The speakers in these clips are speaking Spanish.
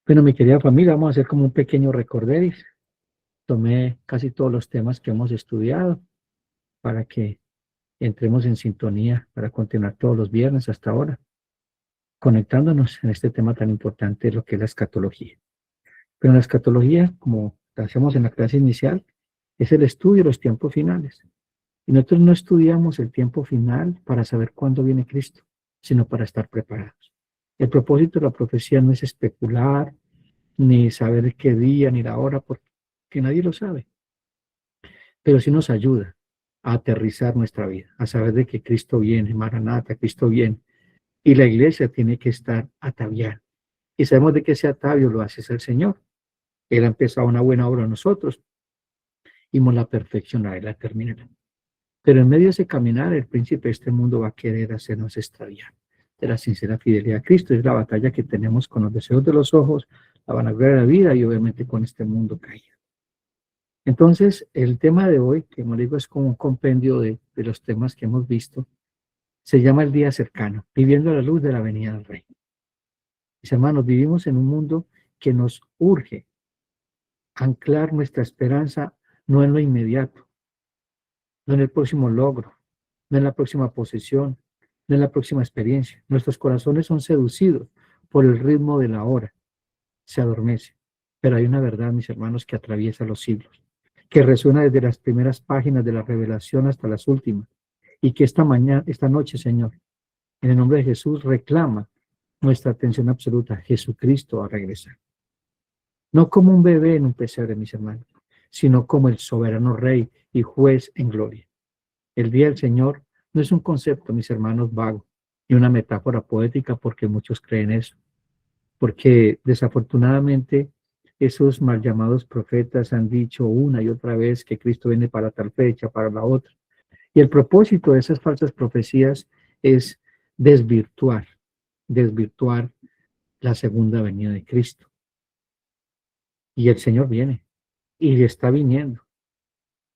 Bueno, mi querida familia, vamos a hacer como un pequeño recorderis. Tomé casi todos los temas que hemos estudiado para que entremos en sintonía para continuar todos los viernes hasta ahora, conectándonos en este tema tan importante, lo que es la escatología. Pero la escatología, como hacemos en la clase inicial, es el estudio de los tiempos finales. Y nosotros no estudiamos el tiempo final para saber cuándo viene Cristo, sino para estar preparados. El propósito de la profecía no es especular, ni saber qué día, ni la hora, porque nadie lo sabe, pero sí nos ayuda a aterrizar nuestra vida, a saber de que Cristo viene, Maranata, Cristo viene, y la iglesia tiene que estar ataviada. Y sabemos de que ese atavio lo hace el Señor. Él ha empezado una buena obra en nosotros, y nos la perfeccionará y la terminará. Pero en medio de ese caminar, el príncipe de este mundo va a querer hacernos extraviar de la sincera fidelidad a Cristo. Es la batalla que tenemos con los deseos de los ojos, la vanagloria de la vida y obviamente con este mundo caído. Entonces, el tema de hoy, que como digo, es como un compendio de los temas que hemos visto, se llama el día cercano, viviendo a la luz de la venida del Rey. Mis hermanos, vivimos en un mundo que nos urge anclar nuestra esperanza no en lo inmediato, no en el próximo logro, no en la próxima posesión, no en la próxima experiencia. Nuestros corazones son seducidos por el ritmo de la hora, se adormece. Pero hay una verdad, mis hermanos, que atraviesa los siglos, que resuena desde las primeras páginas de la revelación hasta las últimas, y que esta noche, Señor, en el nombre de Jesús, reclama nuestra atención absoluta. Jesucristo va a regresar. No como un bebé en un pesebre, mis hermanos, sino como el soberano Rey y juez en gloria. El día del Señor no es un concepto, mis hermanos, vago, ni una metáfora poética, porque muchos creen eso. Porque desafortunadamente esos mal llamados profetas han dicho una y otra vez que Cristo viene para tal fecha, para la otra. Y el propósito de esas falsas profecías es desvirtuar la segunda venida de Cristo. Y el Señor viene, y está viniendo.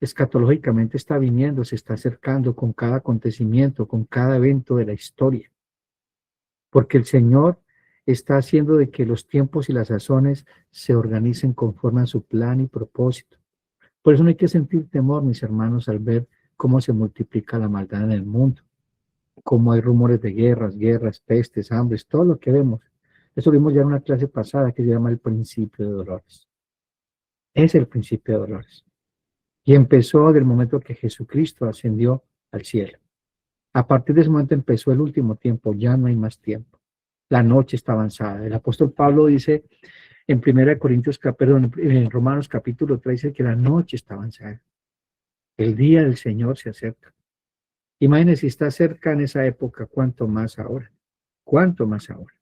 Escatológicamente está viniendo, se está acercando con cada acontecimiento, con cada evento de la historia. Porque el Señor está haciendo de que los tiempos y las sazones se organicen conforme a su plan y propósito. Por eso no hay que sentir temor, mis hermanos, al ver cómo se multiplica la maldad en el mundo, cómo hay rumores de guerras, pestes, hambres, todo lo que vemos. Eso lo vimos ya en una clase pasada que se llama el principio de dolores. Es el principio de dolores. Y empezó del momento que Jesucristo ascendió al cielo. A partir de ese momento empezó el último tiempo, ya no hay más tiempo. La noche está avanzada. El apóstol Pablo dice en 1 Corintios, en Romanos capítulo 13, que la noche está avanzada. El día del Señor se acerca. Imagínense si está cerca en esa época, cuánto más ahora. Cuánto más ahora.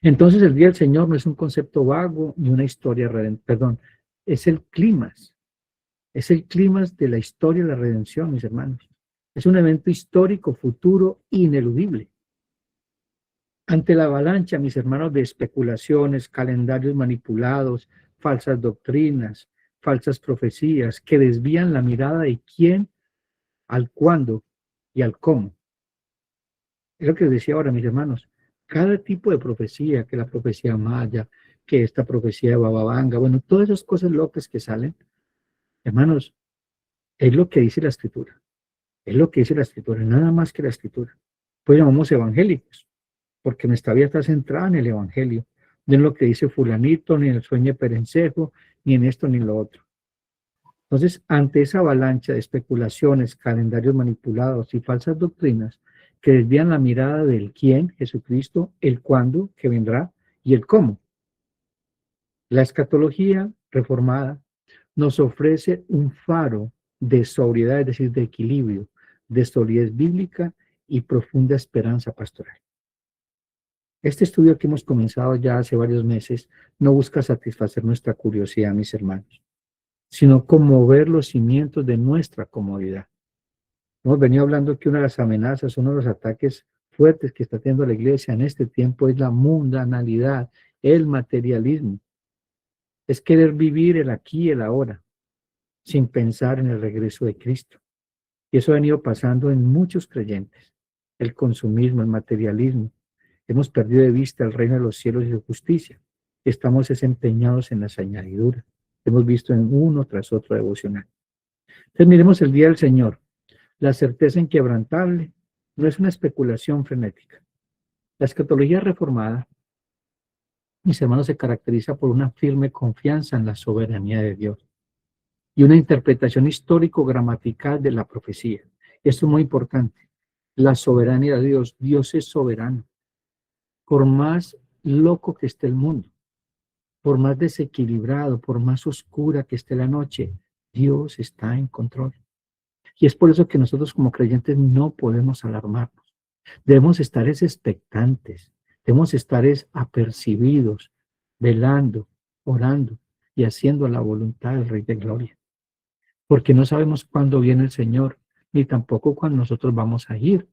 Entonces el día del Señor no es un concepto vago ni una historia, es el clímax. Es el clímax de la historia de la redención, mis hermanos. Es un evento histórico, futuro, ineludible. Ante la avalancha, mis hermanos, de especulaciones, calendarios manipulados, falsas doctrinas, falsas profecías que desvían la mirada de quién, al cuándo y al cómo. Es lo que les decía ahora, mis hermanos. Cada tipo de profecía, que la profecía maya, que esta profecía de Bababanga, bueno, todas esas cosas locas que salen, hermanos, es lo que dice la Escritura. Es lo que dice la Escritura, nada más que la Escritura. Pues llamamos evangélicos, porque nuestra vida está centrada en el Evangelio, no en lo que dice fulanito, ni en el sueño de Perencejo, ni en esto ni en lo otro. Entonces, ante esa avalancha de especulaciones, calendarios manipulados y falsas doctrinas que desvían la mirada del quién, Jesucristo, el cuándo, que vendrá, y el cómo, la escatología reformada nos ofrece un faro de sobriedad, es decir, de equilibrio, de solidez bíblica y profunda esperanza pastoral. Este estudio que hemos comenzado ya hace varios meses no busca satisfacer nuestra curiosidad, mis hermanos, sino conmover los cimientos de nuestra comodidad. Hemos venido hablando que una de las amenazas, uno de los ataques fuertes que está teniendo la iglesia en este tiempo es la mundanalidad, el materialismo. Es querer vivir el aquí y el ahora, sin pensar en el regreso de Cristo. Y eso ha venido pasando en muchos creyentes. El consumismo, el materialismo. Hemos perdido de vista el reino de los cielos y su justicia. estamos desempeñados en las añadiduras. Hemos visto en uno tras otro devocional. Entonces miremos el día del Señor. La certeza inquebrantable no es una especulación frenética. La escatología reformada, mis hermanos, se caracteriza por una firme confianza en la soberanía de Dios y una interpretación histórico-gramatical de la profecía. Esto es muy importante. La soberanía de Dios. Dios es soberano. Por más loco que esté el mundo, por más desequilibrado, por más oscura que esté la noche, Dios está en control. Y es por eso que nosotros como creyentes no podemos alarmarnos. Debemos estar expectantes, debemos estar apercibidos, velando, orando y haciendo la voluntad del Rey de Gloria. Porque no sabemos cuándo viene el Señor, ni tampoco cuándo nosotros vamos a ir.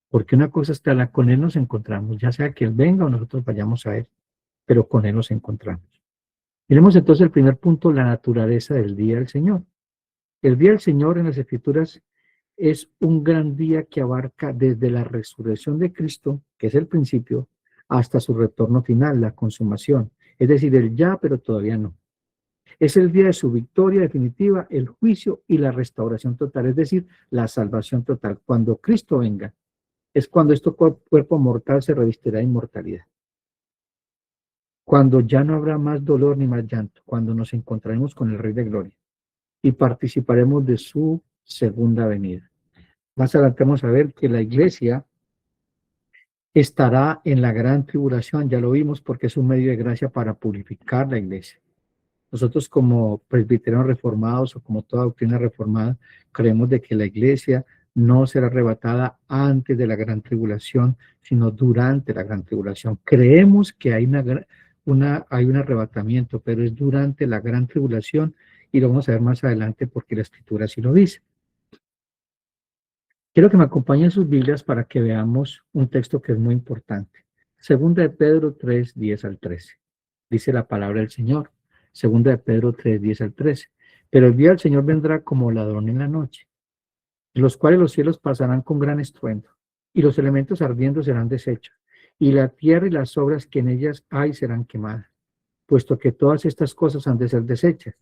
Porque una cosa está, con Él nos encontramos, ya sea que Él venga o nosotros vayamos a Él, pero con Él nos encontramos. Miremos entonces el primer punto, la naturaleza del día del Señor. El día del Señor en las Escrituras es un gran día que abarca desde la resurrección de Cristo, que es el principio, hasta su retorno final, la consumación. Es decir, el ya, pero todavía no. Es el día de su victoria definitiva, el juicio y la restauración total, es decir, la salvación total. Cuando Cristo venga, es cuando este cuerpo mortal se revestirá de inmortalidad. Cuando ya no habrá más dolor ni más llanto, cuando nos encontraremos con el Rey de Gloria y participaremos de su segunda venida. Más adelante vamos a ver que la iglesia estará en la gran tribulación, ya lo vimos, porque es un medio de gracia para purificar la iglesia. Nosotros como presbiterianos reformados o como toda doctrina reformada, creemos de que la iglesia no será arrebatada antes de la gran tribulación, sino durante la gran tribulación. Creemos que hay hay un arrebatamiento, pero es durante la gran tribulación y lo vamos a ver más adelante porque la Escritura así lo dice. Quiero que me acompañen sus Biblias para que veamos un texto que es muy importante. Segunda de Pedro 3, 10 al 13. Dice la palabra del Señor. Segunda de Pedro 3, 10 al 13. Pero el día del Señor vendrá como ladrón en la noche, en los cuales los cielos pasarán con gran estruendo, y los elementos ardiendo serán deshechos, y la tierra y las obras que en ellas hay serán quemadas, puesto que todas estas cosas han de ser deshechas.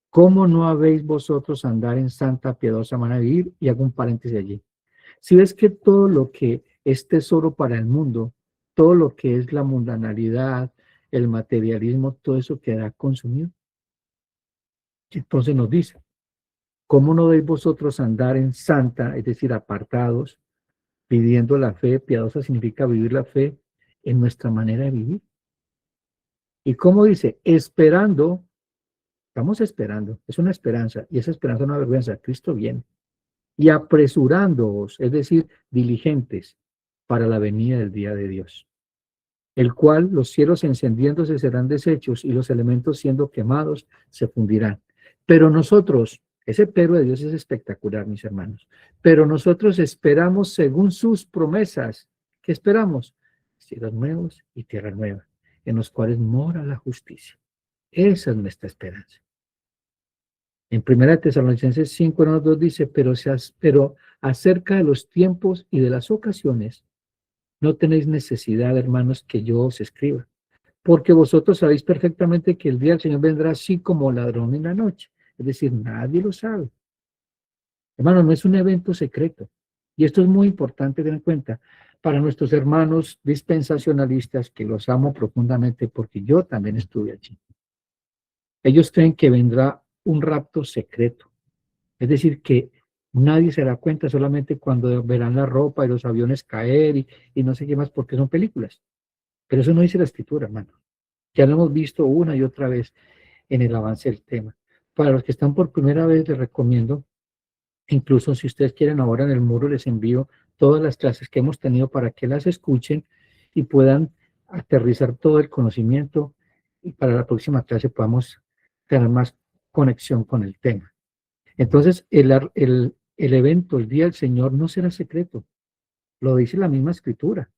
¿Cómo no habéis vosotros andar en santa, piadosa manera de vivir? Y hago un paréntesis allí. Si ves que todo lo que es tesoro para el mundo, todo lo que es la mundanalidad, el materialismo, todo eso queda consumido. Entonces nos dice, ¿cómo no debéis vosotros andar en santa, es decir, apartados, pidiendo la fe? Piadosa significa vivir la fe en nuestra manera de vivir. Y como dice, esperando, estamos esperando, es una esperanza, y esa esperanza es una vergüenza, Cristo viene. Y apresurándoos, es decir, diligentes para la venida del día de Dios, el cual los cielos encendiéndose serán deshechos y los elementos siendo quemados se fundirán. Pero nosotros, ese pero de Dios es espectacular, mis hermanos, pero nosotros esperamos según sus promesas. ¿Qué esperamos? Cielos nuevos y tierra nueva, en los cuales mora la justicia. Esa es nuestra esperanza. En 1 Tesalonicenses 5, 1, 2 dice, pero acerca de los tiempos y de las ocasiones, no tenéis necesidad, hermanos, que yo os escriba, porque vosotros sabéis perfectamente que el día del Señor vendrá así como ladrón en la noche. Es decir, nadie lo sabe. Hermanos, no es un evento secreto. Y esto es muy importante tener en cuenta para nuestros hermanos dispensacionalistas, que los amo profundamente porque yo también estuve allí. Ellos creen que vendrá un rapto secreto. Es decir, que nadie se da cuenta solamente cuando verán la ropa y los aviones caer y no sé qué más, porque son películas. Pero eso no dice la Escritura, hermano. Ya lo hemos visto una y otra vez en el avance del tema. Para los que están por primera vez, les recomiendo, incluso si ustedes quieren, ahora en el muro les envío todas las clases que hemos tenido para que las escuchen y puedan aterrizar todo el conocimiento y para la próxima clase podamos tener más conexión con el tema. Entonces, el evento, el día del Señor, no será secreto. Lo dice la misma Escritura.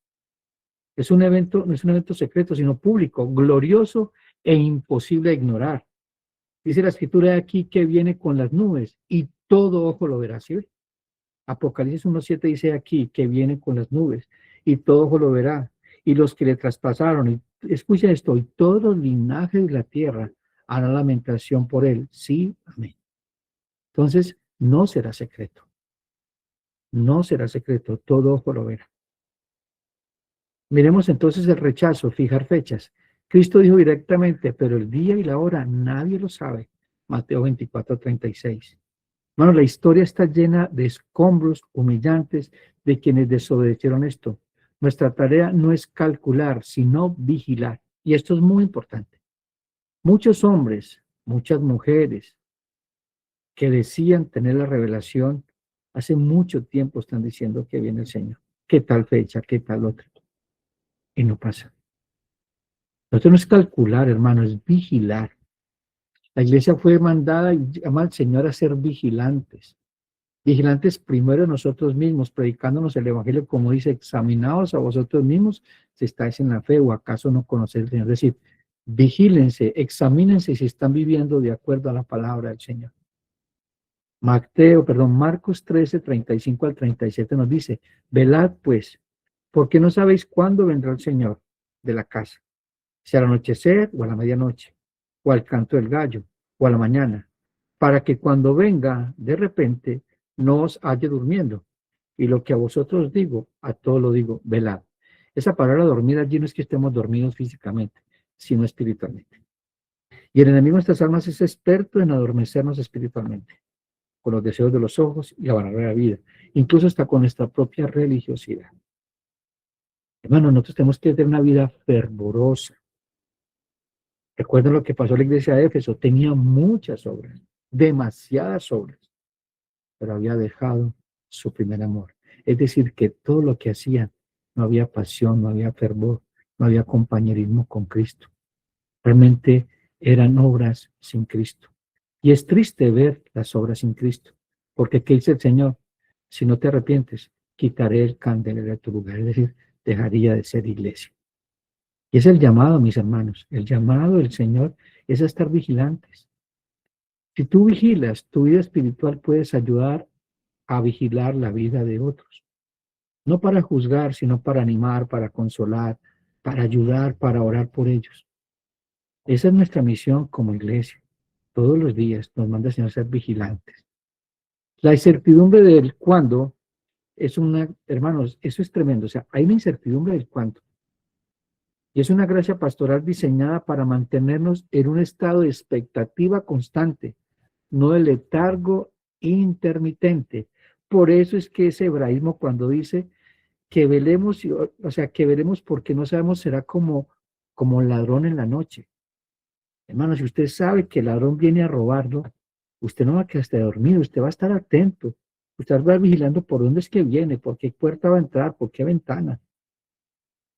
Es un evento, no es un evento secreto, sino público, glorioso e imposible de ignorar. Dice la Escritura de aquí que viene con las nubes y todo ojo lo verá. ¿Sí? Apocalipsis 1:7 dice aquí que viene con las nubes y todo ojo lo verá y los que le traspasaron, y escucha esto, y todos los linajes de la tierra harán lamentación por él. Sí, amén. Entonces, no será secreto. No será secreto, todo ojo lo verá. Miremos entonces el rechazo, fijar fechas. Cristo dijo directamente, pero el día y la hora nadie lo sabe. Mateo 24:36. Bueno, la historia está llena de escombros humillantes de quienes desobedecieron esto. Nuestra tarea no es calcular, sino vigilar. Y esto es muy importante. Muchos hombres, muchas mujeres que decían tener la revelación, hace mucho tiempo están diciendo que viene el Señor. ¿Qué tal fecha? ¿Qué tal otra? Y no pasa. Esto no es calcular, hermano, es vigilar. La iglesia fue mandada y llama al Señor a ser vigilantes. Vigilantes primero nosotros mismos, predicándonos el Evangelio, como dice, examinaos a vosotros mismos si estáis en la fe o acaso no conocéis al Señor. Es decir, vigílense, examínense si están viviendo de acuerdo a la palabra del Señor. Marcos 13:35 al 37 nos dice, velad pues, porque no sabéis cuándo vendrá el Señor de la casa, si al anochecer o a la medianoche, o al canto del gallo, o a la mañana, para que cuando venga de repente no os halle durmiendo. Y lo que a vosotros digo, a todos lo digo, velad. Esa palabra dormir allí no es que estemos dormidos físicamente, sino espiritualmente. Y el enemigo de nuestras almas es experto en adormecernos espiritualmente, con los deseos de los ojos y abandonar la vida, incluso hasta con nuestra propia religiosidad. Hermano, nosotros tenemos que tener una vida fervorosa. Recuerden lo que pasó en la iglesia de Éfeso, tenía muchas obras, demasiadas obras, pero había dejado su primer amor. Es decir, que todo lo que hacían, no había pasión, no había fervor, no había compañerismo con Cristo. Realmente eran obras sin Cristo. Y es triste ver las obras sin Cristo, porque ¿qué dice el Señor? Si no te arrepientes, quitaré el candelero de tu lugar, es decir, dejaría de ser iglesia. Y es el llamado, mis hermanos, el llamado del Señor es a estar vigilantes. Si tú vigilas tu vida espiritual, puedes ayudar a vigilar la vida de otros. No para juzgar, sino para animar, para consolar, para ayudar, para orar por ellos. Esa es nuestra misión como iglesia. Todos los días nos manda el Señor a ser vigilantes. La incertidumbre del cuándo es una, hermanos, eso es tremendo. O sea, hay una incertidumbre del cuándo. Y es una gracia pastoral diseñada para mantenernos en un estado de expectativa constante, no de letargo intermitente. Por eso es que ese hebraísmo cuando dice que velemos, o sea, que velemos porque no sabemos, será como ladrón en la noche. Hermano, si usted sabe que el ladrón viene a robarlo, usted no va a quedarse dormido, usted va a estar atento. Usted va a estar vigilando por dónde es que viene, por qué puerta va a entrar, por qué ventana.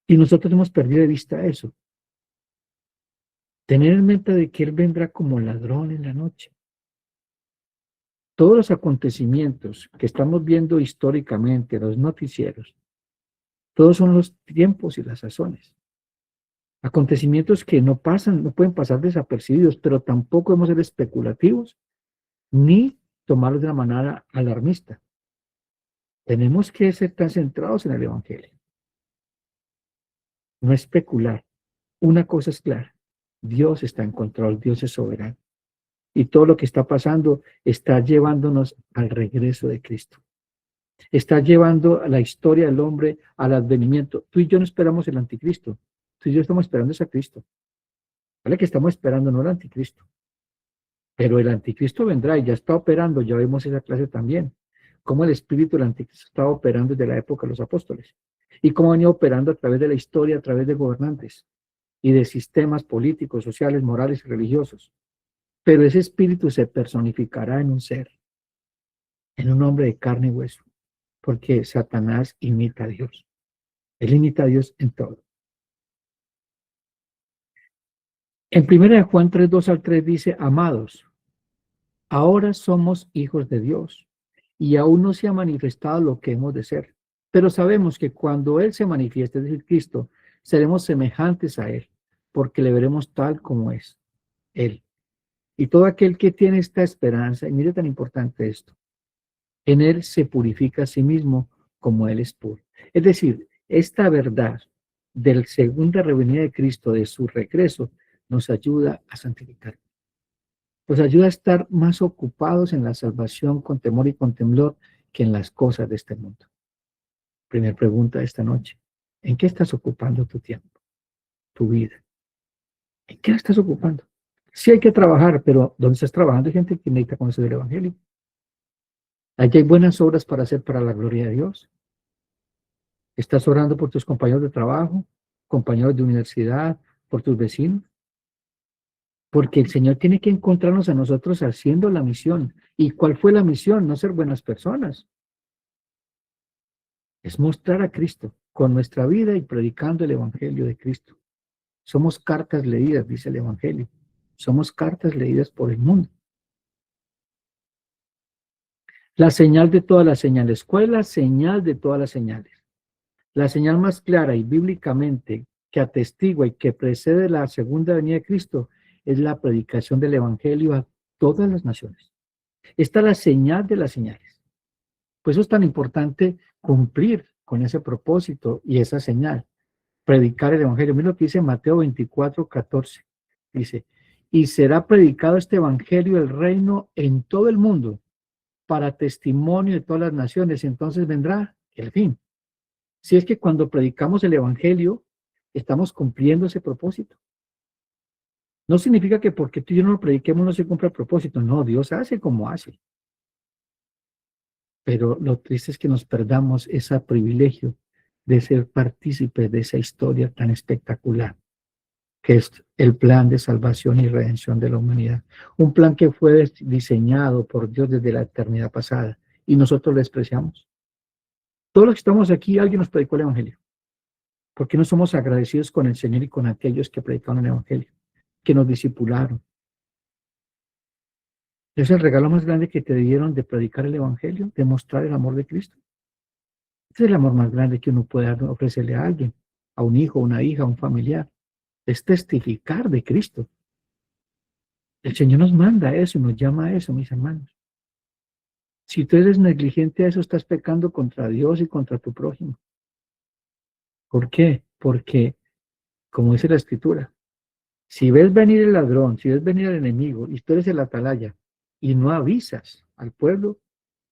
Y nosotros hemos perdido de vista eso. Tener en mente de que Él vendrá como ladrón en la noche. Todos los acontecimientos que estamos viendo históricamente, los noticieros, todos son los tiempos y las sazones. Acontecimientos que no pasan, no pueden pasar desapercibidos, pero tampoco hemos de ser especulativos ni tomarlos de una manera alarmista. Tenemos que ser tan centrados en el Evangelio. No especular. Una cosa es clara. Dios está en control, Dios es soberano. Y todo lo que está pasando está llevándonos al regreso de Cristo. Está llevando a la historia del hombre al advenimiento. Tú y yo no esperamos el anticristo. Tú y yo estamos esperando a Cristo. ¿Vale? Que estamos esperando no el anticristo. Pero el anticristo vendrá y ya está operando. Ya vemos esa clase también. Cómo el espíritu del anticristo estaba operando desde la época de los apóstoles. Y cómo ha venido operando a través de la historia, a través de gobernantes y de sistemas políticos, sociales, morales y religiosos. Pero ese espíritu se personificará en un ser, en un hombre de carne y hueso, porque Satanás imita a Dios. Él imita a Dios en todo. En 1 Juan 3:2 al 3 dice, amados, ahora somos hijos de Dios y aún no se ha manifestado lo que hemos de ser. Pero sabemos que cuando Él se manifieste, es decir, Cristo, seremos semejantes a Él, porque le veremos tal como es Él. Y todo aquel que tiene esta esperanza, y mire tan importante esto, en Él se purifica a sí mismo como Él es puro. Es decir, esta verdad de la segunda revenida de Cristo, de su regreso, nos ayuda a santificar. Nos ayuda a estar más ocupados en la salvación con temor y con temblor que en las cosas de este mundo. Primera pregunta de esta noche. ¿En qué estás ocupando tu tiempo, tu vida? ¿En qué la estás ocupando? Sí hay que trabajar, pero ¿dónde estás trabajando? Hay gente que necesita conocer el Evangelio. Allí hay buenas obras para hacer para la gloria de Dios. ¿Estás orando por tus compañeros de trabajo, compañeros de universidad, por tus vecinos? Porque el Señor tiene que encontrarnos a nosotros haciendo la misión. ¿Y cuál fue la misión? No ser buenas personas. Es mostrar a Cristo con nuestra vida y predicando el Evangelio de Cristo. Somos cartas leídas, dice el Evangelio. Somos cartas leídas por el mundo. La señal de todas las señales. ¿Cuál es la señal de todas las señales? La señal más clara y bíblicamente que atestigua y que precede la segunda venida de Cristo es la predicación del Evangelio a todas las naciones. Esta es la señal de las señales. Por eso es tan importante cumplir con ese propósito y esa señal, predicar el Evangelio. Mira lo que dice Mateo 24:14. Dice, y será predicado este Evangelio del reino en todo el mundo para testimonio de todas las naciones, y entonces vendrá el fin. Si es que cuando predicamos el Evangelio, estamos cumpliendo ese propósito. No significa que porque tú y yo no lo prediquemos no se cumpla el propósito. No, Dios hace como hace. Pero lo triste es que nos perdamos ese privilegio de ser partícipes de esa historia tan espectacular, que es el plan de salvación y redención de la humanidad. Un plan que fue diseñado por Dios desde la eternidad pasada y nosotros lo despreciamos. Todos los que estamos aquí, alguien nos predicó el Evangelio. ¿Por qué no somos agradecidos con el Señor y con aquellos que predicaron el Evangelio, que nos discipularon? Es el regalo más grande que te dieron de predicar el Evangelio, de mostrar el amor de Cristo. Ese es el amor más grande que uno puede ofrecerle a alguien, a un hijo, a una hija, a un familiar. Es testificar de Cristo. El Señor nos manda eso, nos llama a eso, mis hermanos. Si tú eres negligente a eso, estás pecando contra Dios y contra tu prójimo. ¿Por qué? Porque, como dice la Escritura, si ves venir el ladrón, si ves venir el enemigo, y tú eres el atalaya, y no avisas al pueblo,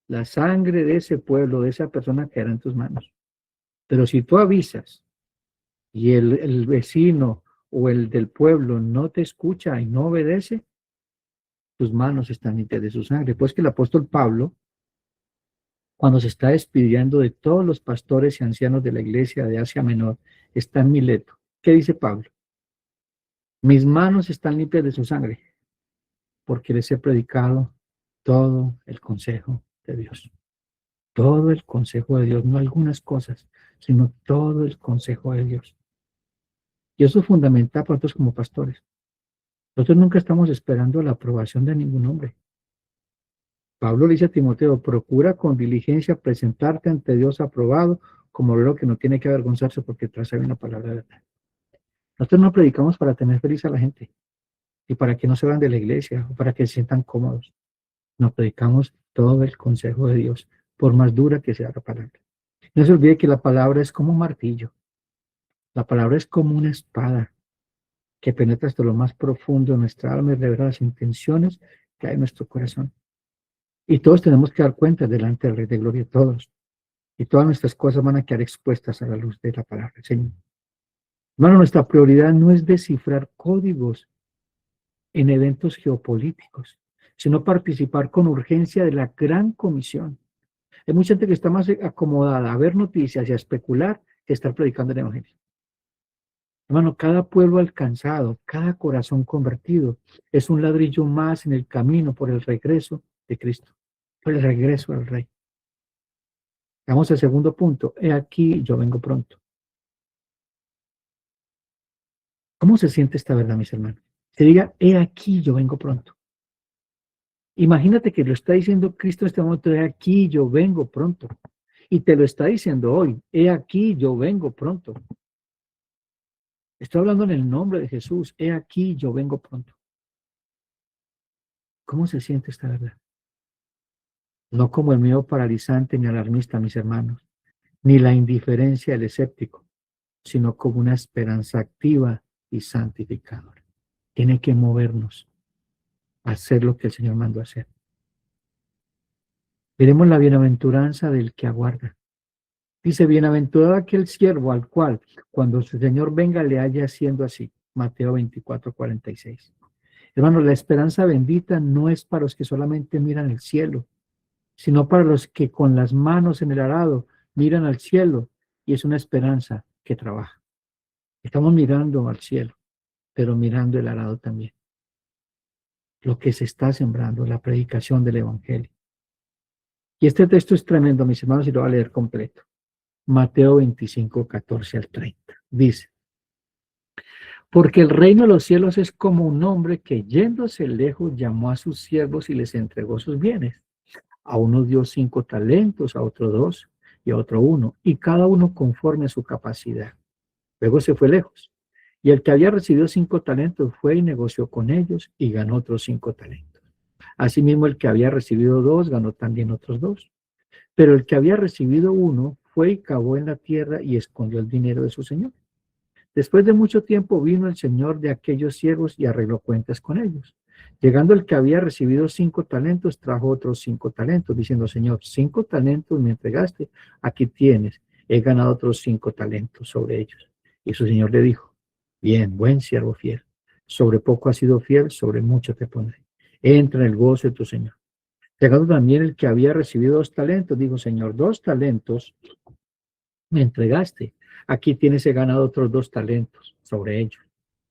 la sangre de ese pueblo, de esa persona, quedará en tus manos. Pero si tú avisas y el vecino o el del pueblo no te escucha y no obedece, tus manos están limpias de su sangre. Pues que el apóstol Pablo, cuando se está despidiendo de todos los pastores y ancianos de la iglesia de Asia Menor, está en Mileto. ¿Qué dice Pablo? Mis manos están limpias de su sangre, porque les he predicado todo el consejo de Dios. Todo el consejo de Dios, no algunas cosas, sino todo el consejo de Dios. Y eso es fundamental para nosotros como pastores. Nosotros nunca estamos esperando la aprobación de ningún hombre. Pablo le dice a Timoteo, procura con diligencia presentarte ante Dios aprobado, como lo que no tiene que avergonzarse porque tras hay una palabra de verdad. Nosotros no predicamos para tener feliz a la gente y para que no se van de la iglesia o para que se sientan cómodos. Nos predicamos todo el consejo de Dios, por más dura que sea la palabra. No se olvide que la palabra es como un martillo. La palabra es como una espada que penetra hasta lo más profundo de nuestra alma y revela las intenciones que hay en nuestro corazón. Y todos tenemos que dar cuenta delante del Rey de Gloria, todos. Y todas nuestras cosas van a quedar expuestas a la luz de la palabra del Señor. Hermano, nuestra prioridad no es descifrar códigos en eventos geopolíticos, sino participar con urgencia de la gran comisión. Hay mucha gente que está más acomodada a ver noticias y a especular que estar predicando el Evangelio. Hermano, cada pueblo alcanzado, cada corazón convertido, es un ladrillo más en el camino por el regreso de Cristo, por el regreso al Rey. Vamos al segundo punto. He aquí, yo vengo pronto. ¿Cómo se siente esta verdad, mis hermanos? Se diga, he aquí, yo vengo pronto. Imagínate que lo está diciendo Cristo en este momento, he aquí, yo vengo pronto. Y te lo está diciendo hoy, he aquí, yo vengo pronto. Estoy hablando en el nombre de Jesús, he aquí, yo vengo pronto. ¿Cómo se siente esta verdad? No como el miedo paralizante ni alarmista, mis hermanos, ni la indiferencia del escéptico, sino como una esperanza activa y santificadora. Tiene que movernos a hacer lo que el Señor mandó hacer. Veremos la bienaventuranza del que aguarda. Dice, bienaventurado aquel siervo al cual, cuando su Señor venga, le haya haciendo así. Mateo 24:46. Hermanos, la esperanza bendita no es para los que solamente miran el cielo, sino para los que con las manos en el arado miran al cielo, y es una esperanza que trabaja. Estamos mirando al cielo, pero mirando el arado también. Lo que se está sembrando, la predicación del Evangelio. Y este texto es tremendo, mis hermanos, y lo voy a leer completo. Mateo 25:14-30. Dice, porque el reino de los cielos es como un hombre que yéndose lejos llamó a sus siervos y les entregó sus bienes. A uno dio 5 talentos, a otro 2 y a otro 1, y cada uno conforme a su capacidad. Luego se fue lejos. Y el que había recibido 5 talentos fue y negoció con ellos y ganó otros 5 talentos. Asimismo, el que había recibido 2 ganó también otros 2. Pero el que había recibido 1 fue y cavó en la tierra y escondió el dinero de su señor. Después de mucho tiempo vino el señor de aquellos siervos y arregló cuentas con ellos. Llegando el que había recibido 5 talentos, trajo otros 5 talentos, diciendo, Señor, 5 talentos me entregaste, aquí tienes, he ganado otros 5 talentos sobre ellos. Y su señor le dijo, bien, buen siervo fiel, sobre poco has sido fiel, sobre mucho te pondré. Entra en el gozo de tu señor. Llegando también el que había recibido 2 talentos, dijo, Señor, 2 talentos me entregaste. Aquí tienes, he ganado otros 2 talentos sobre ellos.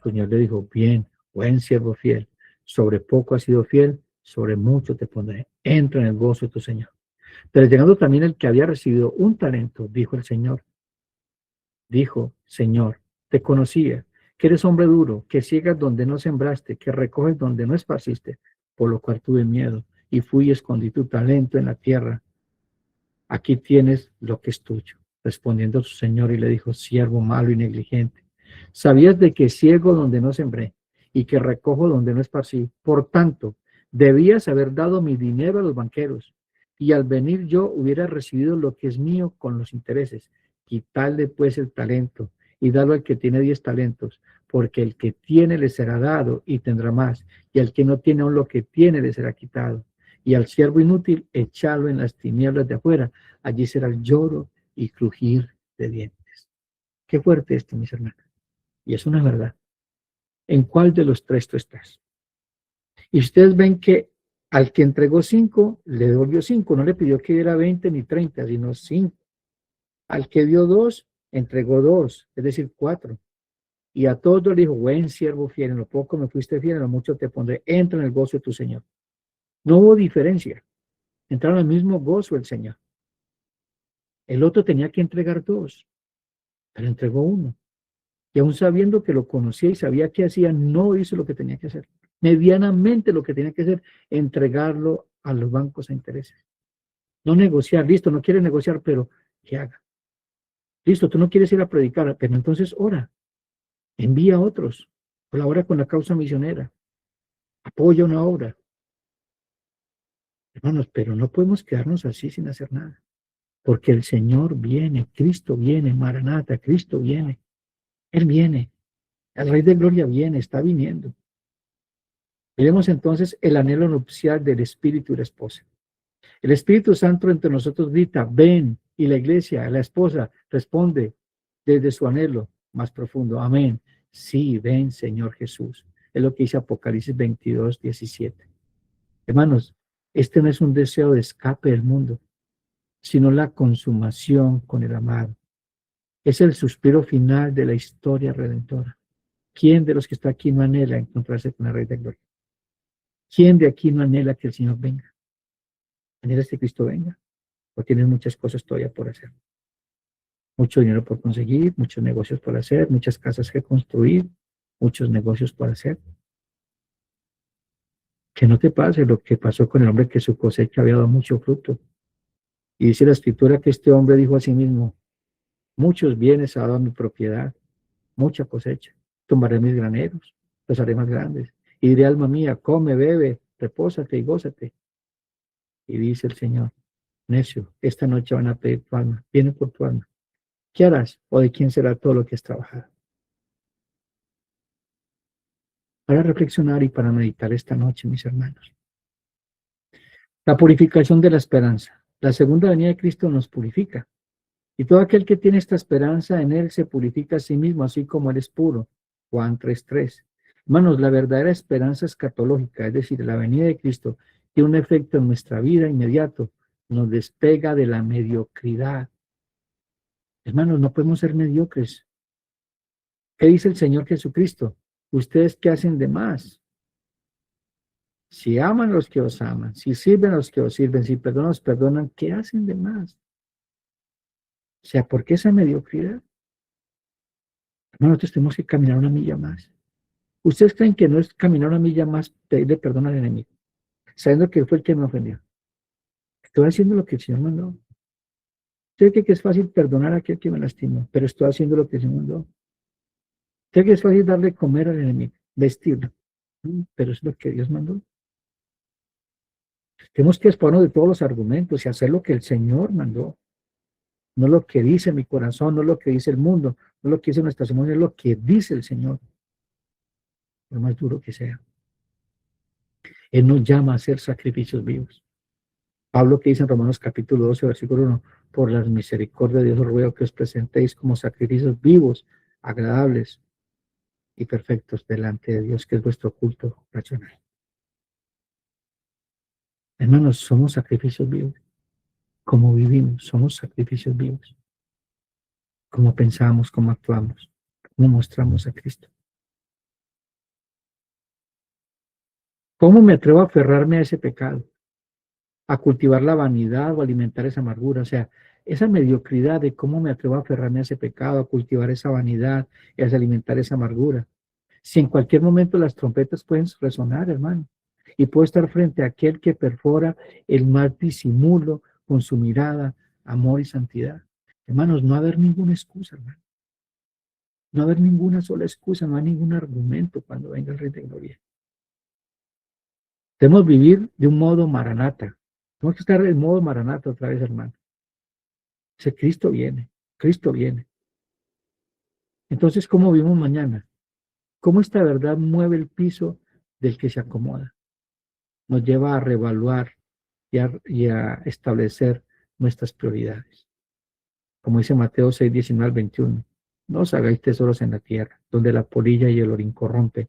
El Señor le dijo, bien, buen siervo fiel, sobre poco has sido fiel, sobre mucho te pondré. Entra en el gozo de tu Señor. Pero llegando también el que había recibido 1 talento, dijo, Señor, te conocía, que eres hombre duro, que ciegas donde no sembraste, que recoges donde no esparciste, por lo cual tuve miedo y fui y escondí tu talento en la tierra. Aquí tienes lo que es tuyo. Respondiendo su señor y le dijo, siervo malo y negligente, sabías de que ciego donde no sembré y que recojo donde no esparcí. Por tanto, debías haber dado mi dinero a los banqueros y al venir yo hubiera recibido lo que es mío con los intereses. Quitarle pues el talento y darlo al que tiene 10 talentos, porque el que tiene le será dado y tendrá más, y al que no tiene aún lo que tiene le será quitado. Y al siervo inútil echarlo en las tinieblas de afuera, allí será el lloro y crujir de dientes. Qué fuerte esto, mis hermanos. Y es una verdad. ¿En cuál de los 3 tú estás? Y ustedes ven que al que entregó 5, le devolvió 5, no le pidió que diera 20 ni 30, sino 5. Al que dio 2, entregó 2, es decir, 4. Y a todos le dijo, buen siervo fiel, en lo poco me fuiste fiel, en lo mucho te pondré, entra en el gozo de tu Señor. No hubo diferencia, entraron al mismo gozo el Señor. El otro tenía que entregar 2, pero entregó 1. Y aún sabiendo que lo conocía y sabía qué hacía, no hizo lo que tenía que hacer. Medianamente lo que tenía que hacer, entregarlo a los bancos a intereses. No negociar, listo, no quiere negociar, pero que haga. Listo, tú no quieres ir a predicar, pero entonces ora, envía a otros, colabora con la causa misionera, apoya una obra. Hermanos, pero no podemos quedarnos así sin hacer nada, porque el Señor viene, Cristo viene, Maranata, Cristo viene, Él viene, el Rey de Gloria viene, está viniendo. Veremos entonces el anhelo nupcial del Espíritu y la esposa. El Espíritu Santo entre nosotros grita, ven, y la iglesia, la esposa, responde desde su anhelo más profundo, amén. Sí, ven, Señor Jesús. Es lo que dice Apocalipsis 22:17. Hermanos, este no es un deseo de escape del mundo, sino la consumación con el amado. Es el suspiro final de la historia redentora. ¿Quién de los que está aquí no anhela encontrarse con el Rey de Gloria? ¿Quién de aquí no anhela que el Señor venga? ¿Anhelas que Cristo venga? ¿O tienes muchas cosas todavía por hacer? Mucho dinero por conseguir, muchos negocios por hacer, muchas casas que construir, muchos negocios por hacer. Que no te pase lo que pasó con el hombre que su cosecha había dado mucho fruto. Y dice la escritura que este hombre dijo a sí mismo, muchos bienes ha dado mi propiedad, mucha cosecha. Tomaré mis graneros, los haré más grandes. Y diré, alma mía, come, bebe, repósate y gózate. Y dice el Señor, necio, esta noche van a pedir tu alma, vienen por tu alma. ¿Qué harás? ¿O de quién será todo lo que has trabajado? Para reflexionar y para meditar esta noche, mis hermanos. La purificación de la esperanza. La segunda venida de Cristo nos purifica. Y todo aquel que tiene esta esperanza en Él se purifica a sí mismo, así como Él es puro. Juan 3:3. Hermanos, la verdadera esperanza escatológica, es decir, la venida de Cristo, tiene un efecto en nuestra vida inmediato. Nos despega de la mediocridad. Hermanos, no podemos ser mediocres. ¿Qué dice el Señor Jesucristo? ¿Ustedes qué hacen de más? Si aman a los que os aman, si sirven a los que os sirven, si perdonan a los que perdonan, ¿qué hacen de más? O sea, ¿por qué esa mediocridad? Nosotros tenemos que caminar una milla más. ¿Ustedes creen que no es caminar una milla más pedirle perdón al enemigo, sabiendo que fue el que me ofendió? Estoy haciendo lo que el Señor mandó. Sé que es fácil perdonar a aquel que me lastimó, pero estoy haciendo lo que el Señor mandó. Sé que es fácil darle comer al enemigo, vestirlo, pero es lo que Dios mandó. Tenemos que exponernos de todos los argumentos y hacer lo que el Señor mandó. No lo que dice mi corazón, no lo que dice el mundo, no lo que dice nuestra emociones, es lo que dice el Señor, por más duro que sea. Él nos llama a hacer sacrificios vivos. Pablo que dice en Romanos capítulo 12, versículo 1, por las misericordias de Dios os ruego que os presentéis como sacrificios vivos, agradables y perfectos delante de Dios, que es vuestro culto racional. Hermanos, somos sacrificios vivos. Como vivimos, somos sacrificios vivos. Como pensamos, como actuamos, como mostramos a Cristo. ¿Cómo me atrevo a aferrarme a ese pecado? A cultivar la vanidad o alimentar esa amargura. O sea, esa mediocridad de cómo me atrevo a aferrarme a ese pecado, a cultivar esa vanidad y a alimentar esa amargura. Si en cualquier momento las trompetas pueden resonar, hermano, y puedo estar frente a aquel que perfora el más disimulo con su mirada, amor y santidad. Hermanos, no va a haber ninguna excusa, hermano. No va a haber ninguna sola excusa, no hay ningún argumento cuando venga el Rey de Gloria. Debemos vivir de un modo maranata. Tenemos que estar en modo maranata otra vez, hermano. Si Cristo viene, Cristo viene. Entonces, ¿cómo vivimos mañana? ¿Cómo esta verdad mueve el piso del que se acomoda? Nos lleva a reevaluar y a establecer nuestras prioridades. Como dice Mateo 6:19-21, no os hagáis tesoros en la tierra, donde la polilla y el orín corrompen,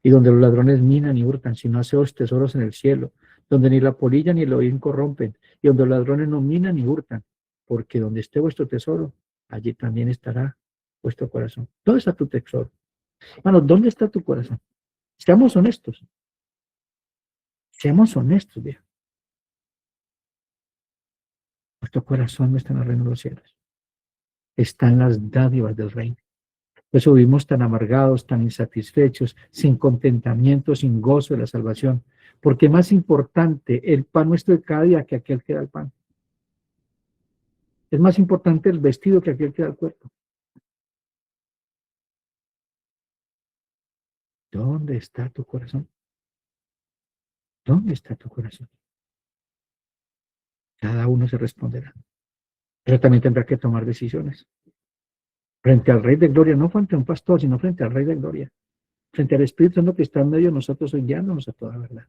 y donde los ladrones minan y hurtan, sino haceos tesoros en el cielo, donde ni la polilla ni el orín corrompen, y donde los ladrones no minan ni hurtan, porque donde esté vuestro tesoro, allí también estará vuestro corazón. ¿Dónde está tu tesoro? Hermano, ¿dónde está tu corazón? Seamos honestos. Seamos honestos, viejo. Nuestro corazón no está en el reino de los cielos. Está en las dádivas del reino. Por eso vivimos tan amargados, tan insatisfechos, sin contentamiento, sin gozo de la salvación. Porque más importante el pan nuestro de cada día que aquel que da el pan. Es más importante el vestido que aquel que da el cuerpo. ¿Dónde está tu corazón? ¿Dónde está tu corazón? Cada uno se responderá. Pero también tendrá que tomar decisiones. Frente al Rey de Gloria, no frente a un pastor, sino frente al Rey de Gloria. Frente al Espíritu Santo que está en medio de nosotros, guiándonos a toda verdad.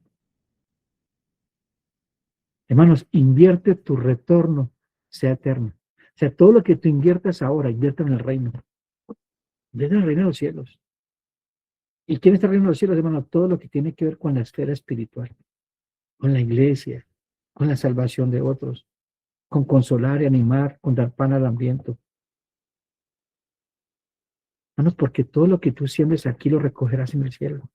Hermanos, invierte tu retorno, sea eterno. O sea, todo lo que tú inviertas ahora, invierte en el reino. Invierte en el reino de los cielos. ¿Y quién está en el reino de los cielos, hermano? Todo lo que tiene que ver con la esfera espiritual, con la iglesia, con la salvación de otros, con consolar y animar, con dar pan al hambriento. Hermanos, porque todo lo que tú siembres aquí lo recogerás en el cielo.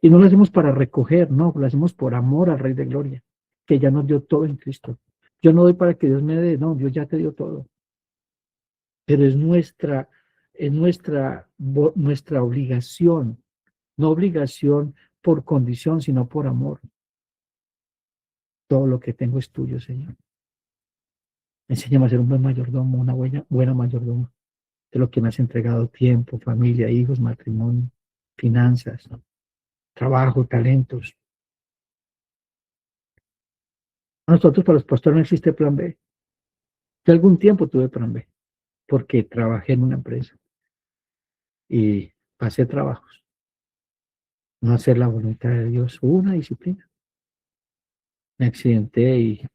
Y no lo hacemos para recoger, no, lo hacemos por amor al Rey de Gloria, que ya nos dio todo en Cristo. Yo no doy para que Dios me dé, no, Dios ya te dio todo. Pero es nuestra obligación, no obligación por condición, sino por amor. Todo lo que tengo es tuyo, Señor. Enséñame a ser un buen mayordomo, una buena mayordomo, de lo que me has entregado: tiempo, familia, hijos, matrimonio, finanzas, trabajo, talentos. Nosotros, para los pastores, no existe plan B. Yo algún tiempo tuve plan B. porque trabajé en una empresa y pasé trabajos. No hacer la voluntad de Dios, hubo una disciplina. Me accidenté y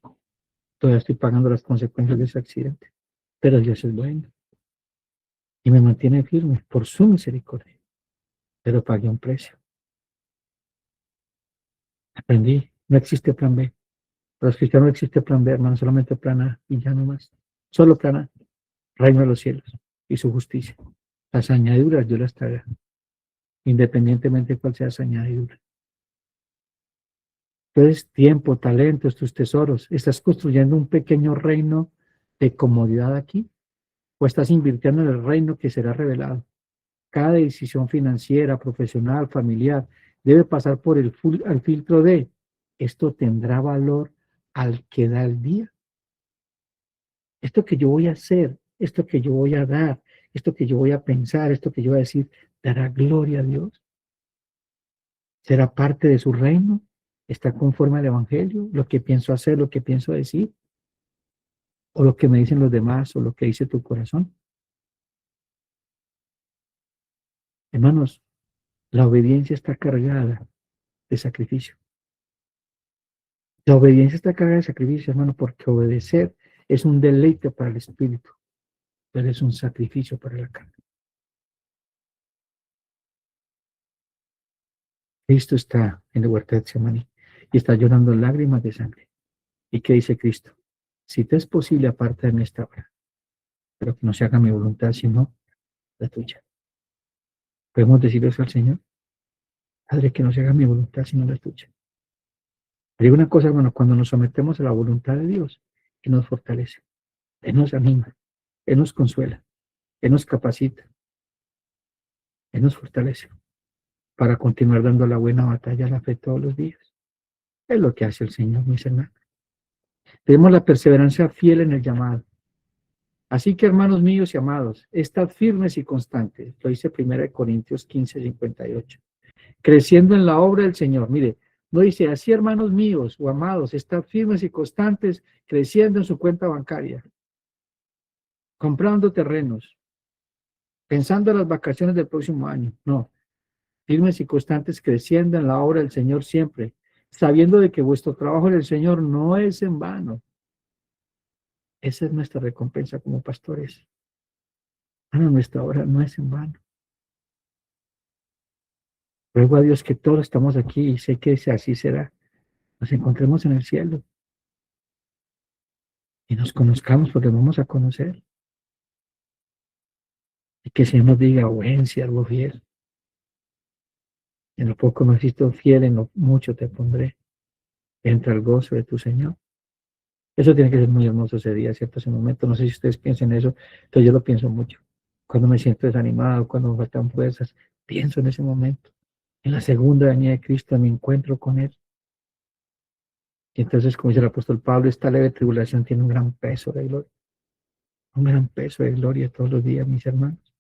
todavía estoy pagando las consecuencias de ese accidente. Pero Dios es bueno y me mantiene firme por su misericordia. Pero pagué un precio. Aprendí, no existe plan B. Para los cristianos no existe plan B, hermano, solamente plan A y ya no más. Solo plan A, reino de los cielos y su justicia. Las añadiduras Dios las traerá, independientemente de cuál sea esa añadidura. Entonces, tiempo, talentos, tus tesoros, ¿estás construyendo un pequeño reino de comodidad aquí? ¿O estás invirtiendo en el reino que será revelado? Cada decisión financiera, profesional, familiar, debe pasar por el filtro de, ¿esto tendrá valor al que da el día? Esto que yo voy a hacer, esto que yo voy a dar, esto que yo voy a pensar, esto que yo voy a decir, ¿dará gloria a Dios? ¿Será parte de su reino? ¿Está conforme al Evangelio? ¿Lo que pienso hacer, lo que pienso decir? ¿O lo que me dicen los demás, o lo que dice tu corazón? Hermanos, la obediencia está cargada de sacrificio. La obediencia está cargada de sacrificio, hermano, porque obedecer es un deleite para el espíritu, pero es un sacrificio para la carne. Cristo está en la huerta de Getsemaní y está llorando lágrimas de sangre. ¿Y qué dice Cristo? Si te es posible, aparte de esta hora, pero que no se haga mi voluntad, sino la tuya. ¿Podemos decir eso al Señor? Padre, que no se haga mi voluntad, sino la tuya. Digo una cosa, hermano, cuando nos sometemos a la voluntad de Dios, Él nos fortalece, Él nos anima, Él nos consuela, Él nos capacita, Él nos fortalece para continuar dando la buena batalla a la fe todos los días. Es lo que hace el Señor, mis hermanos. Tenemos la perseverancia fiel en el llamado. Así que, hermanos míos y amados, estad firmes y constantes. Lo dice 1 Corintios 15:58. Creciendo en la obra del Señor. Mire, no dice así, hermanos míos o amados, estad firmes y constantes, creciendo en su cuenta bancaria, comprando terrenos, pensando en las vacaciones del próximo año. No, firmes y constantes, creciendo en la obra del Señor siempre, sabiendo de que vuestro trabajo en el Señor no es en vano. Esa es nuestra recompensa como pastores. Nuestra obra no es en vano. Ruego a Dios que todos estamos aquí y sé que así será. Nos encontremos en el cielo y nos conozcamos porque vamos a conocer. Y que el Señor nos diga, buen siervo fiel. En lo poco me has sido fiel, en lo mucho te pondré. Entra al gozo de tu Señor. Eso tiene que ser muy hermoso ese día, ¿cierto? Ese momento. No sé si ustedes piensan eso, pero yo lo pienso mucho. Cuando me siento desanimado, cuando me faltan fuerzas, pienso en ese momento. En la segunda venida de Cristo, me encuentro con Él. Y entonces, como dice el apóstol Pablo, esta leve tribulación tiene un gran peso de gloria. Un gran peso de gloria todos los días, mis hermanos.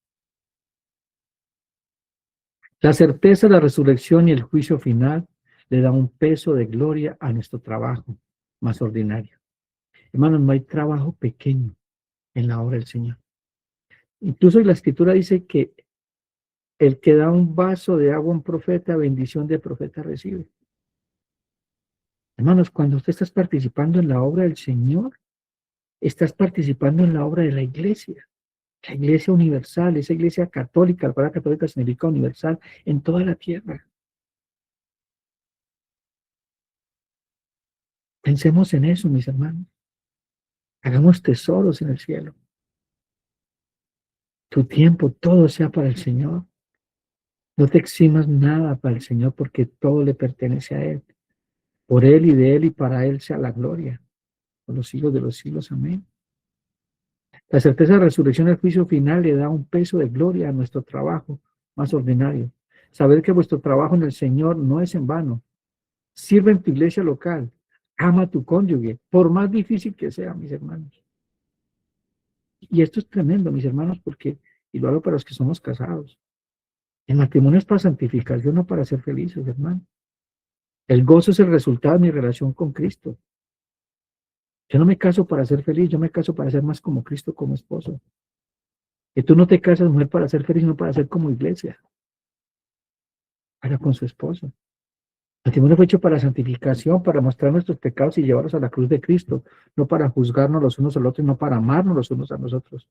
La certeza de la resurrección y el juicio final le da un peso de gloria a nuestro trabajo más ordinario. Hermanos, no hay trabajo pequeño en la obra del Señor. Incluso la Escritura dice que el que da un vaso de agua a un profeta, bendición de profeta recibe. Hermanos, cuando usted estás participando en la obra del Señor, estás participando en la obra de la iglesia universal, esa iglesia católica. La palabra católica significa universal en toda la tierra. Pensemos en eso, mis hermanos. Hagamos tesoros en el cielo. Tu tiempo, todo sea para el Señor. No te eximas nada para el Señor porque todo le pertenece a Él. Por Él y de Él y para Él sea la gloria. Por los siglos de los siglos. Amén. La certeza de la resurrección y el juicio final le da un peso de gloria a nuestro trabajo más ordinario. Saber que vuestro trabajo en el Señor no es en vano. Sirve en tu iglesia local. Ama a tu cónyuge, por más difícil que sea, mis hermanos. Y esto es tremendo, mis hermanos, porque, y lo hago para los que somos casados, el matrimonio es para santificación, no para ser felices, hermano. El gozo es el resultado de mi relación con Cristo. Yo no me caso para ser feliz, yo me caso para ser más como Cristo como esposo. Que tú no te casas, mujer, para ser feliz, sino para ser como iglesia, para con su esposo. El matrimonio fue hecho para santificación, para mostrar nuestros pecados y llevarlos a la cruz de Cristo, no para juzgarnos los unos a los otros, no para amarnos los unos a nosotros.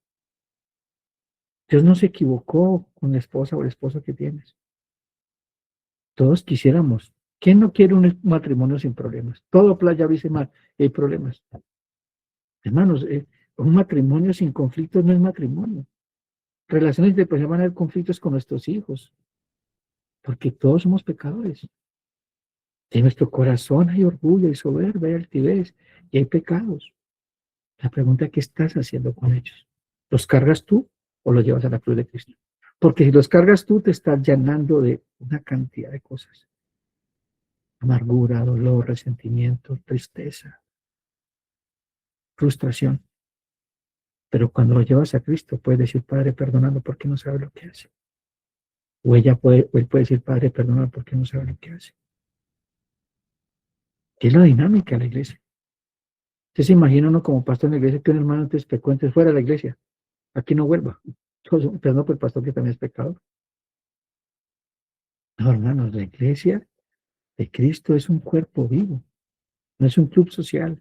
Dios no se equivocó con la esposa o el esposo que tienes. Todos quisiéramos. ¿Quién no quiere un matrimonio sin problemas? Todo playa, brisa y mar, hay problemas. Hermanos, un matrimonio sin conflictos no es matrimonio. Relaciones de pareja van a haber conflictos con nuestros hijos, porque todos somos pecadores. En nuestro corazón hay orgullo, hay soberbia, hay altivez y hay pecados. La pregunta es, ¿qué estás haciendo con ellos? ¿Los cargas tú o los llevas a la cruz de Cristo? Porque si los cargas tú, te estás llenando de una cantidad de cosas. Amargura, dolor, resentimiento, tristeza, frustración. Pero cuando lo llevas a Cristo, puedes decir, Padre, perdónalo porque no sabe lo que hace. O él puede decir, Padre, perdónalo porque no sabe lo que hace. ¿Qué es la dinámica de la iglesia? Usted se imagina uno como pastor en la iglesia que un hermano antes pecó, entonces fuera de la iglesia. Aquí no vuelva. Perdón por el pastor que también es pecador. No, hermanos, la iglesia de Cristo es un cuerpo vivo, no es un club social.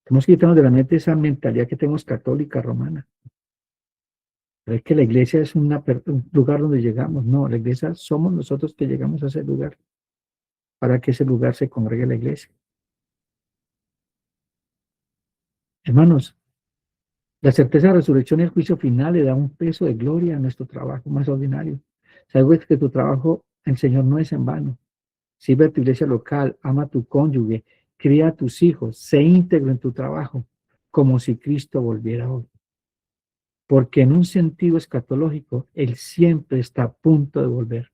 Tenemos que quitarnos de la mente esa mentalidad que tenemos católica romana. Creer que la iglesia es un lugar donde llegamos. No, la iglesia somos nosotros que llegamos a ese lugar para que ese lugar se congregue la iglesia. Hermanos, la certeza de la resurrección y el juicio final le da un peso de gloria a nuestro trabajo más ordinario. Sabes que tu trabajo, el Señor, no es en vano. Sirve a tu iglesia local, ama a tu cónyuge, cría a tus hijos, sé íntegro en tu trabajo, como si Cristo volviera hoy. Porque en un sentido escatológico, Él siempre está a punto de volver.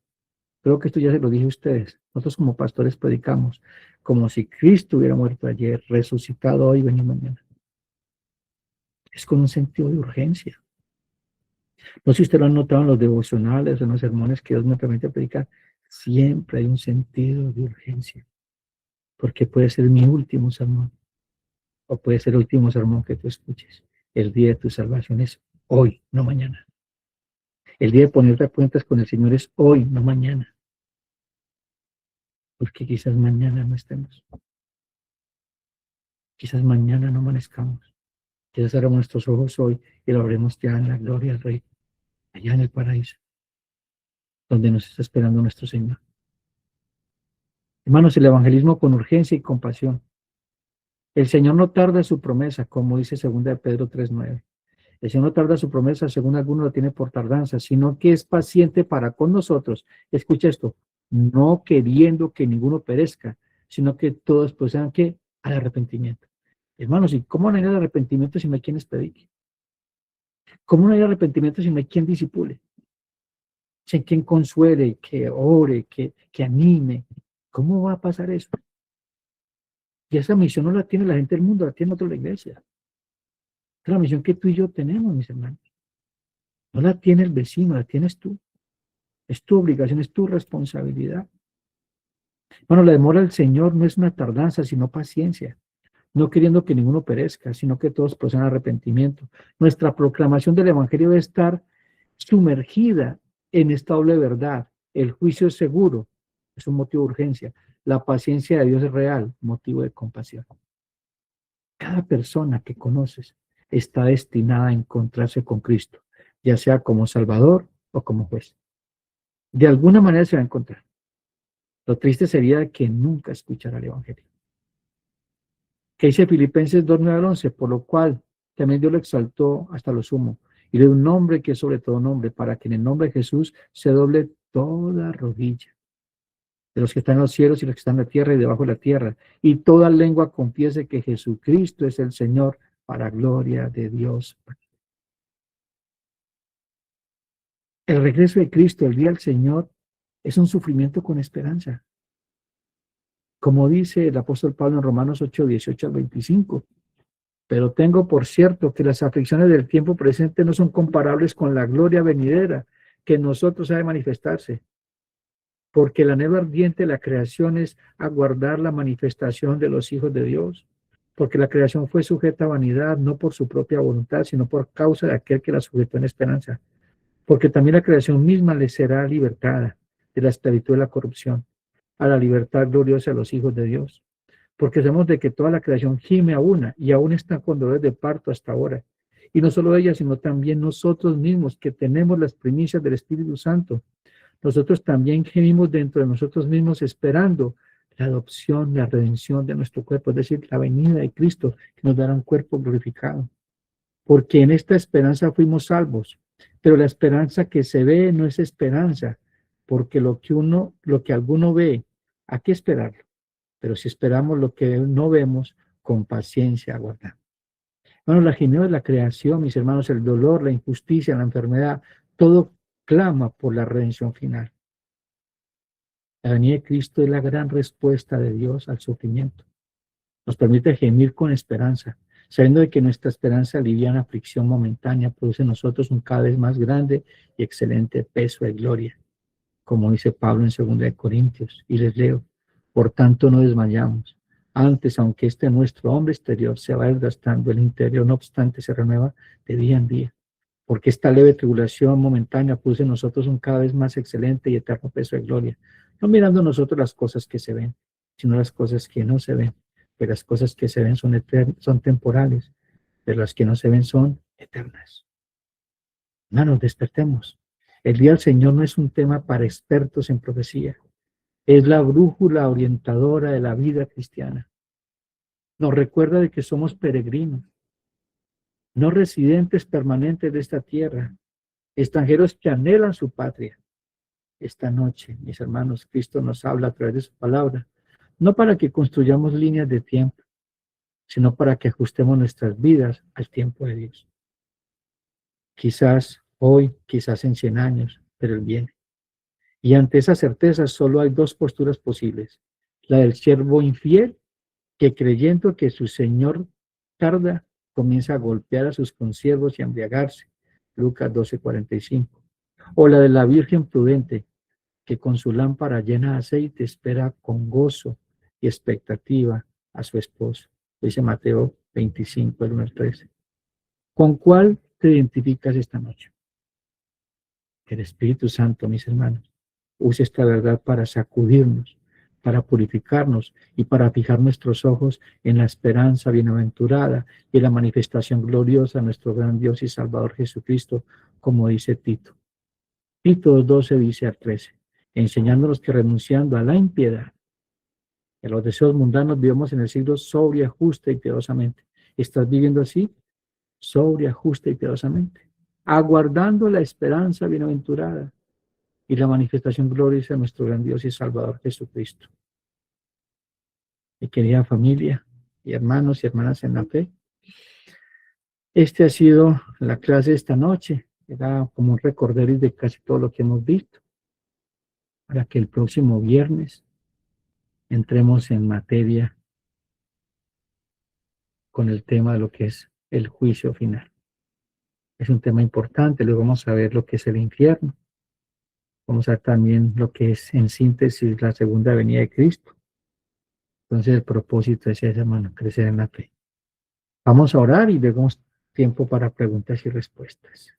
Creo que esto ya se lo dije a ustedes. Nosotros como pastores predicamos como si Cristo hubiera muerto ayer, resucitado hoy, venido mañana. Es con un sentido de urgencia. No sé si usted lo han notado en los devocionales, en los sermones que Dios me permite predicar. Siempre hay un sentido de urgencia. Porque puede ser mi último sermón. O puede ser el último sermón que tú escuches. El día de tu salvación es hoy, no mañana. El día de ponerte a cuentas con el Señor es hoy, no mañana. Porque quizás mañana no estemos. Quizás mañana no amanezcamos. Quizás abramos nuestros ojos hoy y lo abremos ya en la gloria del Rey, allá en el paraíso, donde nos está esperando nuestro Señor. Hermanos, el evangelismo con urgencia y compasión. El Señor no tarda su promesa, como dice 2 de Pedro 3:9. El Señor no tarda su promesa, según algunos lo tiene por tardanza, sino que es paciente para con nosotros. Escucha esto, no queriendo que ninguno perezca, sino que todos procedan ¿qué? Al arrepentimiento. Hermanos, ¿y cómo no hay arrepentimiento si no hay quienes prediquen? ¿Cómo no hay arrepentimiento si no hay quien disipule? Si hay quien consuele, que ore, que anime. ¿Cómo va a pasar eso? Y esa misión no la tiene la gente del mundo, la tiene otra la iglesia. Es la misión que tú y yo tenemos, mis hermanos. No la tiene el vecino, la tienes tú. Es tu obligación, es tu responsabilidad. Bueno, la demora del Señor no es una tardanza, sino paciencia. No queriendo que ninguno perezca, sino que todos procedan al arrepentimiento. Nuestra proclamación del Evangelio debe estar sumergida en esta doble verdad. El juicio es seguro, es un motivo de urgencia. La paciencia de Dios es real, motivo de compasión. Cada persona que conoces está destinada a encontrarse con Cristo, ya sea como Salvador o como juez. De alguna manera se va a encontrar. Lo triste sería que nunca escuchara el Evangelio. Que dice Filipenses 2:9-11, por lo cual también Dios lo exaltó hasta lo sumo y le dio un nombre que es sobre todo nombre, para que en el nombre de Jesús se doble toda rodilla de los que están en los cielos y los que están en la tierra y debajo de la tierra, y toda lengua confiese que Jesucristo es el Señor, para gloria de Dios. El regreso de Cristo, el día del Señor, es un sufrimiento con esperanza. Como dice el apóstol Pablo en Romanos 8:18-25, pero tengo por cierto que las aflicciones del tiempo presente no son comparables con la gloria venidera que en nosotros ha de manifestarse, porque el anhelo ardiente de la creación es aguardar la manifestación de los hijos de Dios, porque la creación fue sujeta a vanidad, no por su propia voluntad, sino por causa de aquel que la sujetó en esperanza. Porque también la creación misma le será libertada de la esclavitud de la corrupción, a la libertad gloriosa de los hijos de Dios. Porque sabemos de que toda la creación gime a una, y aún está con dolores de parto hasta ahora. Y no solo ella, sino también nosotros mismos, que tenemos las primicias del Espíritu Santo. Nosotros también gemimos dentro de nosotros mismos esperando la adopción, la redención de nuestro cuerpo, es decir, la venida de Cristo, que nos dará un cuerpo glorificado. Porque en esta esperanza fuimos salvos, pero la esperanza que se ve no es esperanza, porque lo que alguno ve, hay que esperarlo. Pero si esperamos lo que no vemos, con paciencia aguardamos. Bueno, la genial de la creación, mis hermanos, el dolor, la injusticia, la enfermedad, todo clama por la redención final. La venida de Cristo es la gran respuesta de Dios al sufrimiento. Nos permite gemir con esperanza, sabiendo de que nuestra esperanza liviana aflicción momentánea produce en nosotros un cada vez más grande y excelente peso de gloria, como dice Pablo en 2 Corintios, y les leo: por tanto no desmayamos. Antes, aunque nuestro hombre exterior se va desgastando, el interior no obstante se renueva de día en día, porque esta leve tribulación momentánea produce en nosotros un cada vez más excelente y eterno peso de gloria, no mirando nosotros las cosas que se ven, sino las cosas que no se ven. Pero las cosas que se ven son temporales, pero las que no se ven son eternas. Hermanos, despertemos. El día del Señor no es un tema para expertos en profecía, es la brújula orientadora de la vida cristiana. Nos recuerda de que somos peregrinos, no residentes permanentes de esta tierra, extranjeros que anhelan su patria. Esta noche, mis hermanos, Cristo nos habla a través de su palabra, no para que construyamos líneas de tiempo, sino para que ajustemos nuestras vidas al tiempo de Dios. Quizás hoy, quizás en 100 años, pero Él viene. Y ante esa certeza solo hay dos posturas posibles: la del siervo infiel, que creyendo que su Señor tarda, comienza a golpear a sus consiervos y a embriagarse, Lucas 12:45, o la de la virgen prudente, que con su lámpara llena de aceite espera con gozo y expectativa a su esposo, dice Mateo 25, el 1 al 13. ¿Con cuál te identificas esta noche? Que el Espíritu Santo, mis hermanos, use esta verdad para sacudirnos, para purificarnos y para fijar nuestros ojos en la esperanza bienaventurada y en la manifestación gloriosa de nuestro gran Dios y Salvador Jesucristo, como dice Tito. Tito 12 dice al 13, enseñándonos que renunciando a la impiedad, a los deseos mundanos, vivamos en el siglo sobria, justa y piadosamente. ¿Estás viviendo así? Sobria, justa y piadosamente, aguardando la esperanza bienaventurada y la manifestación gloriosa de nuestro gran Dios y Salvador Jesucristo. Mi querida familia y hermanos y hermanas en la fe, este ha sido la clase de esta noche. Era como un recorderis de casi todo lo que hemos visto, para que el próximo viernes entremos en materia con el tema de lo que es el juicio final. Es un tema importante. Luego vamos a ver lo que es el infierno. Vamos a ver también lo que es, en síntesis, la segunda venida de Cristo. Entonces el propósito es ese, hermano, crecer en la fe. Vamos a orar y luego tiempo para preguntas y respuestas.